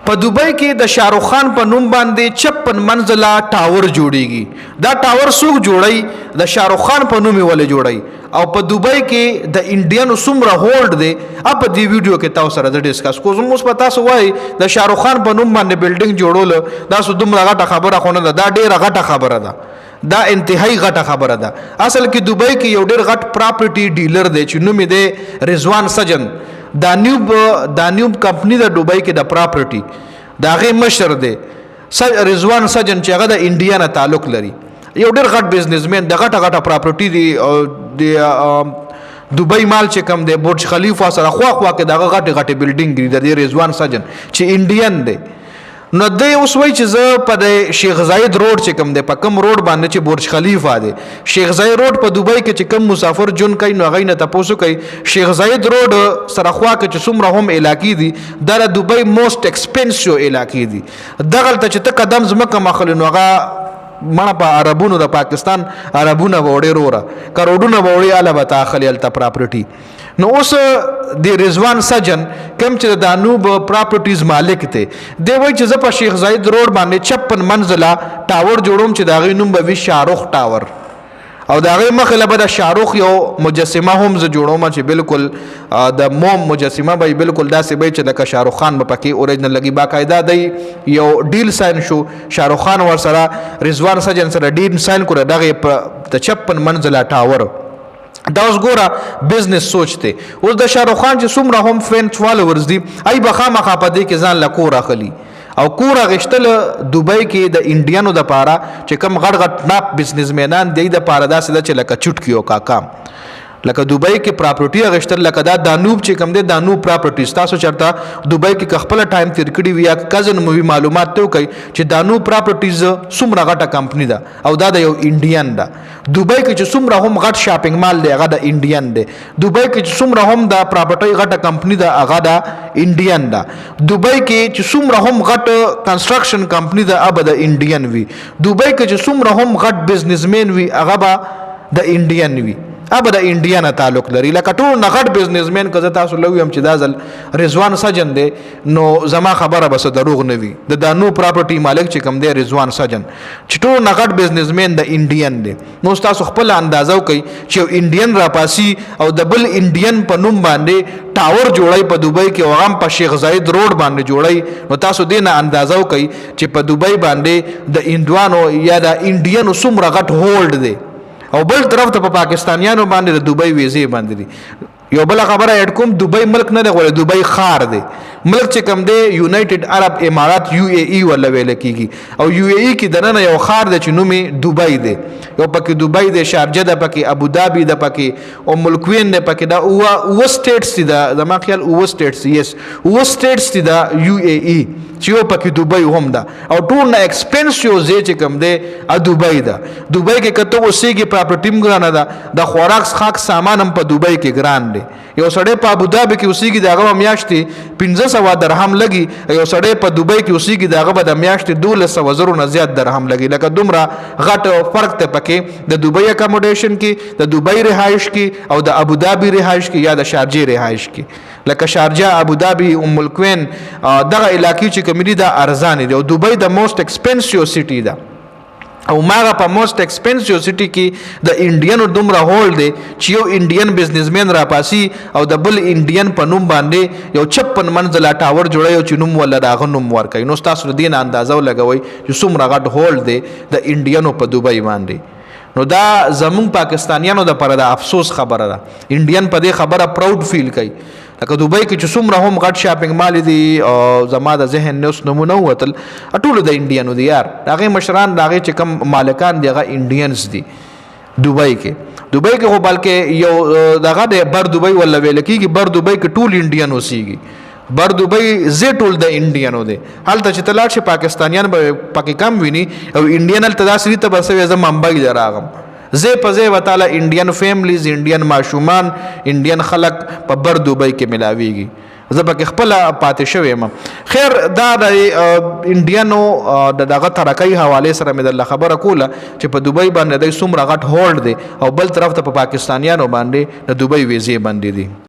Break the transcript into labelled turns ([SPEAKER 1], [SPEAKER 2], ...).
[SPEAKER 1] په دوبۍ کې د شاهرخ خان په نوم باندې 56 منزله ټاور جوړیږي. دا ټاور څوک جوړي؟ د شاهرخ خان په نوم ولې جوړي. او په دوبۍ کې د انډین څومره هولډ دی په دې ویډیو کې تاسو سره د ډیسکس کوم. اوس په تاسو وایي د شاهرخ خان په نوم باندې بلډینګ جوړول دا څه دومره غټه خبره خو نه ده. دا ډیره غټه خبره ده. دا انتهایی غټه خبره ده. اصل کې دوبۍ کې یو ډیر غټ پراپرټي ډیلر دی چې نوم یې دی رضوان سجن. دانیوب کمپنی د دوبۍ کې د پراپرټي دا غي مشر دی رضوان سجن چې هغه د انډیا نه تعلق لري. یو ډیر غټ بزنسمن د غټه پراپرټي دی دوبۍ مال چې کم دی برج خلیفه سره خوا کې دغه غټه بلډینګ دی د رضوان سجن چې انډین دی. نو د اوس وای چې زه په شیخ زاید روډ چې کم دی په کم روډ باندې چې برج خلیفه دی شیخ زاید روډ په دوبۍ کې چې کم مسافر جون کوي نو غي نه تاسو کوي شیخ زاید روډ سره خوا کې چې څومره هم علاقې دي د دوبۍ موست ایکسپنسیو علاقې دي. دغه ته چې ته قدم زمکه مخل نو هغه مړه په عربونو د پاکستان عربونه وړي رورا کروڑونه وړي اله بتا خلیل ته پراپرټي. نو اوس د رضوان سجن کوم چې د دانوب پراپرټیز مالک ته دی وای چې زه په شیخ زاید روډ باندې 56 منزله ټاور جوړوم چې دا غي نوم به وي شاهرخ ټاور او دا غي مخله به د شاهرخ یو مجسمه هم ز جوړوم چې بالکل د موم مجسمه به بالکل داسې به چې د شاهرخ خان په پکې اوریجنل لګي باقاعده دی یو ډیل ساين شو شاهرخ خان ور سره رضوان سجن سره ډیل ساين کړ دغه په 56 منزله ټاور. دا اوس ګوره بزنس سوچته اوس د شاهرخ خان چې څومره هم فینس فالوورز دي ای بخامخه په دې کې ځان له کور اخلي او کور غشتل دوبۍ کې د انډیانو د پاره چې کم غټ ناپ بزنسمنان دی د پاره داسې د چې لکه چټکیو کا کام لکه دوبۍ کې پراپرټي غشتل لکه دا دانوب چې کم دی دانوب پراپرټي تاسو چرته دوبۍ کې خپل ټایم تیر کړی ویا کزن مووی معلومات ته کوي چې دانوب پراپرټیز څومره غټه کمپنی ده او دا د یو انډین ده. دوبۍ کې چې څومره هم غټ شاپینګ مال دی هغه د انډین دی. دوبۍ کې چې څومره هم د پراپرټي غټه کمپنی ده هغه د انډین ده. دوبۍ کې چې څومره هم غټ کنستراکشن کمپنی ده هغه د انډین وی. دوبۍ کې چې څومره هم غټ بزنسمن وی هغه به د انډین وی اب د انډیا نه تعلق لري. لکه ټول نغټ بزنسمن کزه تاسو لویم چې دازل رضوان سجن دی نو زما خبره بس دروغ نه وي د دانو پراپرټي مالک چې کم دی رضوان سجن چې ټول نغټ بزنسمن د انډین دی. نو تاسو خپل اندازو کوي چې یو انډین را پاسي او د بل انډین په نوم باندې ټاور جوړای په دوبۍ کې او هم په شیخ زاید روډ باندې جوړای نو تاسو دینه اندازو کوي چې په دوبۍ باندې د انډوانو یا د انډین څومره غټ هولډ دی او بل طرف ته په پاکستانیانو باندې د دوبۍ ویزه باندې دي. یو بل خبره اډ کوم دوبۍ ملک نه دی غوړي دوبۍ خار دی ملک چې کم دی یونایټډ عرب امارات یو ای ای ولا ویل کیږي او یو ای ای کې دنه یو خار دی چې نومي دوبۍ دی یو پکې دوبۍ دی شارجه ده پکې ابوظبي ده پکې او ملکوین ده پکې دا او سټیټس دي دا زما خیال او سټیټس یس او سټیټس دي دا یو ای ای چې یو پکې دوبۍ هم ده او ټول نه ایکسپنسیو زی چې کم دی ا دوبۍ ده. دوبۍ کې کته اوسېږي پراپرټیم ګرانه ده د خوراک خاک سامان هم په دوبۍ کې ګران دی. یو سړی په ابوظبي کې اوسېږي دغه میاشتې 1500 درهم لګي یو سړی په دوبۍ کې اوسېږي دغه به د میاشتې 1200 زرو نه زیات درهم لګي. لکه دومره غټ فرق ته پکې د دوبۍ اکاموډیشن کې د دوبۍ رهایش کې او د ابوظبي رهایش کې یا د شارجه رهایش کې لکه شارجه ابوظبي ام القوین دغه علاقې چې کمري دا ارزان دي او دوبۍ د موست ایکسپنسیو سټي ده او ماغه په موست ایکسپنسیو سټي کې د انډین دومره هولډ دی چې یو انډین بزنسمن را پاسي او د بل انډین په نوم باندې یو 56 منزله ټاور جوړي او چې نوم ولا داغه نوم ورکوي. نو تاسو دین اندازو لګوي چې څومره غټ هولډ دی د انډینو په دوبۍ باندې. نو دا زمون پاکستانیانو د پر د افسوس خبره ده. انډین په دې خبره پراود فیل کوي لکه دوبۍ کې چې څومره هم غټ شاپینګ مال دي او زما د ذهن نوس نمونه وتل ټول د انډینو دي یار هغه مشران دغه چې کم مالکان دي هغه انډینز دي دوبۍ کې خو بلکې یو دغه د بر دوبۍ ولا ویل کېږي بر دوبۍ کې ټول انډین اوسېږي بر دوبۍ زه ټول د انډینو دي. هلته چې تلاړ شي پاکستانیان به پکې کم ویني او انډین هلته داسې ته بسوي زه ممبئی ته راغم زه په زه وتعالى انډین فیملیز انډین ماشومان انډین خلک په بر دوبۍ کې ملاويږي زه پکې خپل پاتې شوم. خیر دا د انډینو دغه ترقۍ حواله سره مې د خبره کوله چې په دوبۍ باندې د څومره غټ هولډ دی او بل طرف ته په پاکستانیانو باندې د دوبۍ ویزه باندې دي.